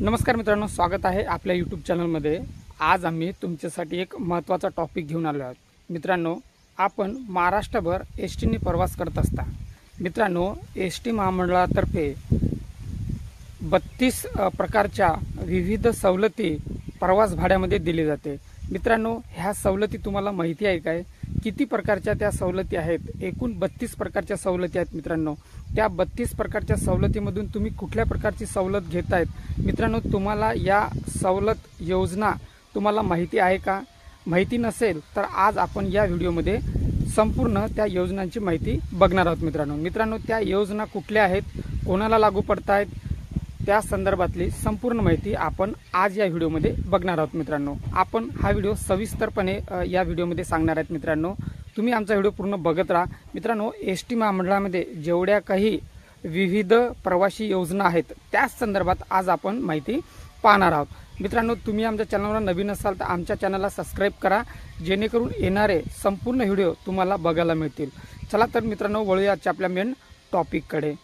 नमस्कार मित्रांनो, स्वागत आहे आपल्या यूट्यूब चॅनलमध्ये। आज आम्ही तुमच्यासाठी एक महत्त्वाचा टॉपिक घेऊन आलो आहोत। मित्रांनो, आपण महाराष्ट्रभर एस टीने प्रवास करत असता। मित्रांनो, एस टी महामंडळातर्फे 32 प्रकारच्या विविध सवलती प्रवास भाड्यामध्ये दिली जाते। मित्रांनो, ह्या सवलती तुम्हाला माहिती आहे काय? किती प्रकारच्या त्या सवलती आहेत? एकूण 32 प्रकारच्या सवलती आहेत मित्रांनो। त्या 32 प्रकारच्या सवलतीमधून तुम्ही कुठल्या प्रकारची सवलत घेतायत? मित्रांनो, तुम्हाला या सवलत योजना तुम्हाला माहिती आहे का? माहिती नसेल तर आज आपण या व्हिडिओमध्ये संपूर्ण त्या योजनांची माहिती बघणार आहोत मित्रांनो, त्या योजना कुठल्या आहेत, कोणाला लागू पडतायत, त्या संदर्भातली संपूर्ण माहिती आपण आज या व्हिडिओमध्ये बघणार आहोत मित्रांनो। आपण हा व्हिडिओ सविस्तरपणे या व्हिडिओमध्ये सांगणार आहेत मित्रांनो। तुम्ही आमचा व्हिडिओ पूर्ण बघत राहा मित्रांनो। एस टी महामंडळामध्ये जेवढ्या काही विविध प्रवासी योजना आहेत त्या संदर्भात आज आपण माहिती पाहणार आहोत मित्रांनो। तुम्ही आमच्या चॅनलवर नवीन असाल तर आमच्या चॅनलला सबस्क्राईब करा, जेणेकरून येणारे संपूर्ण व्हिडिओ तुम्हाला बघायला मिळतील। चला तर मित्रांनो, वळूया आजच्या आपल्या मेन टॉपिककडे।